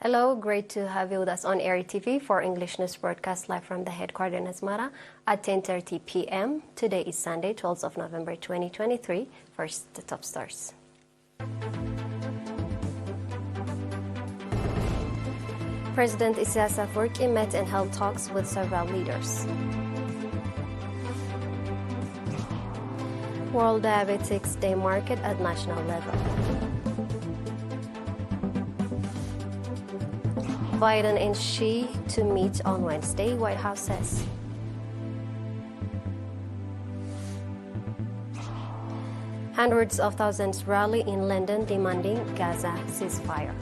Hello, great to have you with us on ERi-TV for English News broadcast live from the headquarters in Asmara at 10:30 p.m. Today is Sunday, 12th of November 2023. First, the top stars. President Eritrea met and held talks with several leaders. World Diabetics Day market at national level. Biden and Xi to meet on Wednesday, White House says. Hundreds of thousands rally in London demanding Gaza ceasefire.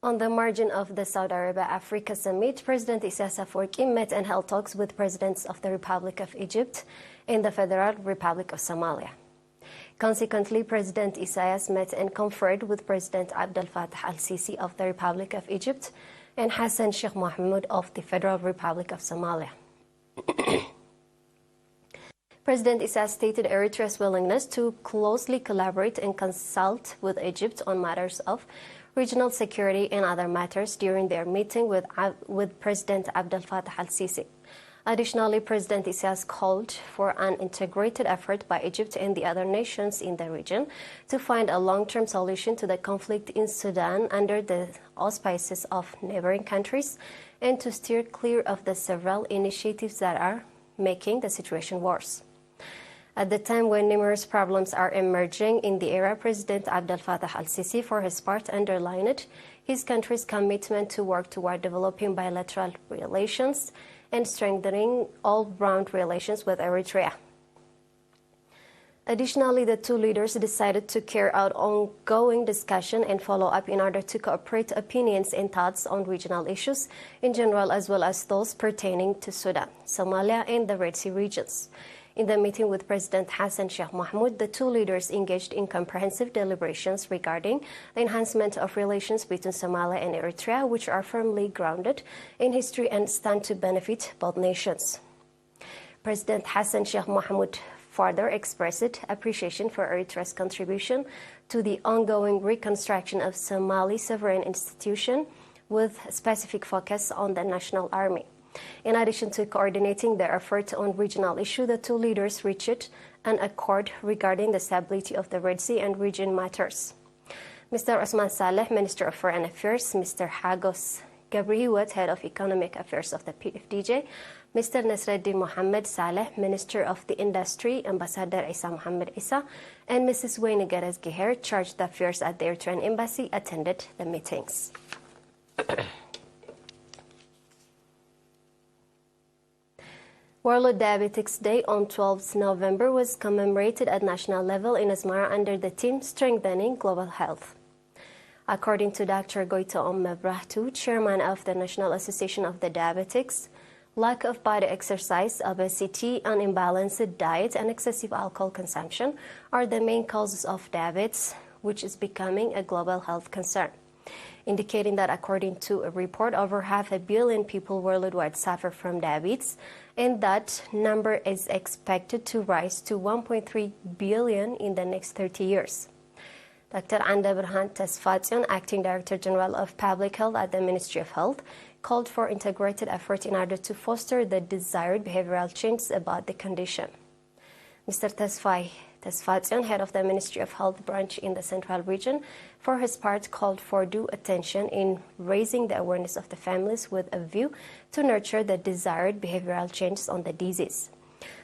On the margin of the Saudi Arabia-Africa summit, President Eritrea met and held talks with presidents of the Republic of Egypt and the Federal Republic of Somalia. Consequently, President Isaias met and conferred with President Abdel Fattah al-Sisi of the Republic of Egypt and Hassan Sheikh Mohamud of the Federal Republic of Somalia. President Isaias stated Eritrea's willingness to closely collaborate and consult with Egypt on matters of regional security and other matters during their meeting with President Abdel Fattah al-Sisi. Additionally, President Isaias called for an integrated effort by Egypt and the other nations in the region to find a long-term solution to the conflict in Sudan under the auspices of neighboring countries and to steer clear of the several initiatives that are making the situation worse. At the time when numerous problems are emerging in the area, President Abdel Fattah al-Sisi, for his part, underlined his country's commitment to work toward developing bilateral relations and strengthening all-round relations with Eritrea. Additionally, the two leaders decided to carry out ongoing discussion and follow-up in order to cooperate opinions and thoughts on regional issues in general, as well as those pertaining to Sudan, Somalia, and the Red Sea regions. In the meeting with President Hassan Sheikh Mohamud, the two leaders engaged in comprehensive deliberations regarding the enhancement of relations between Somalia and Eritrea, which are firmly grounded in history and stand to benefit both nations. President Hassan Sheikh Mohamud further expressed appreciation for Eritrea's contribution to the ongoing reconstruction of Somali sovereign institution with specific focus on the national army. In addition to coordinating their effort on regional issues, the two leaders reached an accord regarding the stability of the Red Sea and region matters. Mr. Osman Saleh, Minister of Foreign Affairs, Mr. Hagos Gabrihiwat, Head of Economic Affairs of the PFDJ, Mr. Nasreddin Mohammed Saleh, Minister of the Industry, Ambassador Isa Mohammed Isa, and Mrs. Wayne Gares Geher, charged the affairs at the Eritrean Embassy, attended the meetings. World Diabetics Day on 12th November was commemorated at national level in Asmara under the theme Strengthening Global Health. According to Dr. Goitom Mebrahtu, chairman of the National Association of the Diabetics, lack of body exercise, obesity, unimbalanced diet, and excessive alcohol consumption are the main causes of diabetes, which is becoming a global health concern, indicating that according to a report, over 500 million people worldwide suffer from diabetes, and that number is expected to rise to 1.3 billion in the next 30 years. Dr. Anda Berhan Tesfatsion, Acting Director General of Public Health at the Ministry of Health, called for integrated effort in order to foster the desired behavioral changes about the condition. Mr. Tesfatsion, head of the Ministry of Health branch in the Central Region, for his part called for due attention in raising the awareness of the families with a view to nurture the desired behavioral changes on the disease.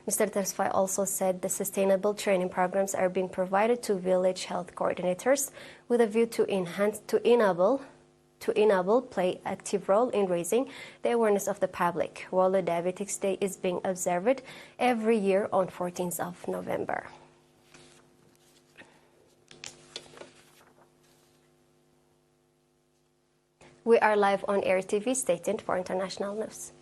Mr. Tesfai also said the sustainable training programs are being provided to village health coordinators with a view to enable play active role in raising the awareness of the public. World Diabetics Day is being observed every year on 14th of November. We are live on ERi-TV. Stay tuned for international news.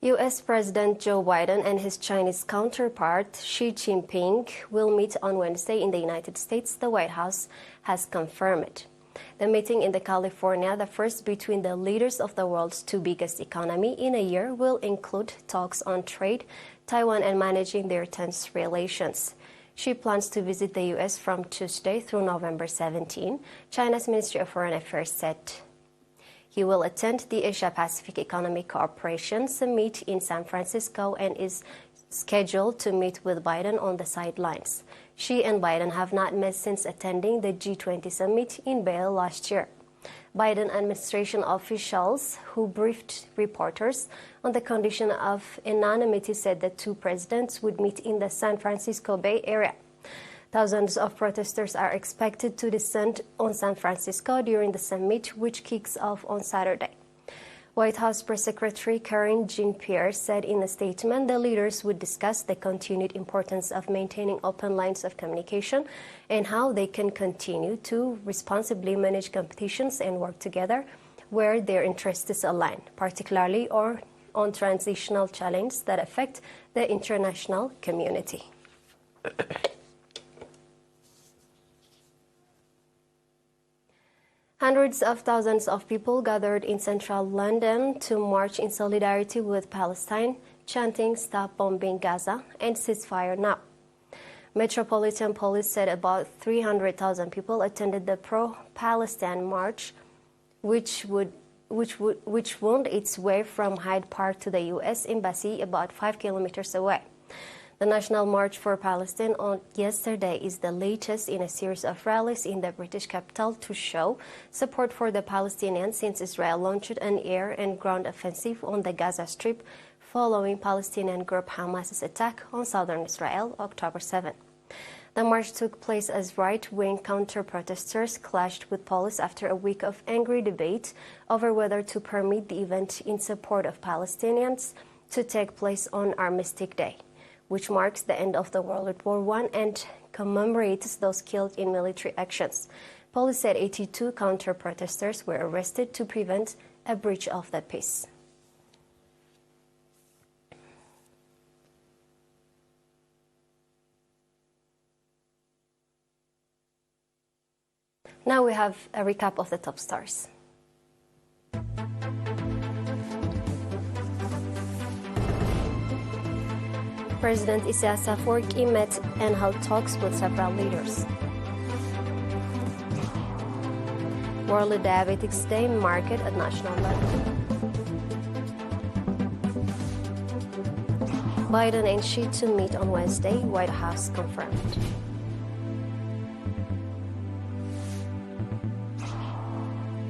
U.S. President Joe Biden and his Chinese counterpart Xi Jinping will meet on Wednesday in the United States, the White House has confirmed. The meeting in California, the first between the leaders of the world's two biggest economies in a year, will include talks on trade, Taiwan, and managing their tense relations. She plans to visit the U.S. from Tuesday through November 17, China's Ministry of Foreign Affairs said. He will attend the Asia-Pacific Economic Cooperation Summit in San Francisco and is scheduled to meet with Biden on the sidelines. She and Biden have not met since attending the G20 summit in Bale last year. Biden administration officials who briefed reporters on the condition of anonymity said the two presidents would meet in the San Francisco Bay Area. Thousands of protesters are expected to descend on San Francisco during the summit, which kicks off on Saturday. White House Press Secretary Karine Jean-Pierre said in a statement the leaders would discuss the continued importance of maintaining open lines of communication and how they can continue to responsibly manage competitions and work together where their interests align, particularly on transitional challenges that affect the international community. Hundreds of thousands of people gathered in central London to march in solidarity with Palestine, chanting "Stop bombing Gaza" and "Ceasefire now." Metropolitan Police said about 300,000 people attended the pro-Palestine march, which wound its way from Hyde Park to the U.S. Embassy about 5 kilometers away. The National March for Palestine on yesterday is the latest in a series of rallies in the British capital to show support for the Palestinians since Israel launched an air and ground offensive on the Gaza Strip following Palestinian group Hamas's attack on southern Israel October 7. The march took place as right-wing counter-protesters clashed with police after a week of angry debate over whether to permit the event in support of Palestinians to take place on Armistice Day, which marks the end of the World War I and commemorates those killed in military actions. Police said 82 counter-protesters were arrested to prevent a breach of the peace. Now we have a recap of the top stars. President Isaias Afwerki met and held talks with several leaders. World Diabetes Day marked at national level. Biden and Xi to meet on Wednesday, White House confirmed.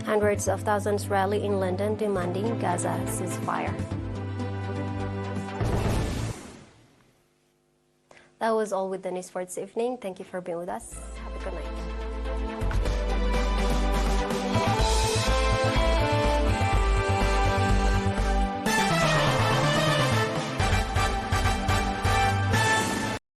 Hundreds of thousands rally in London demanding Gaza ceasefire. That was all with the news for this evening. Thank you for being with us. Have a good night.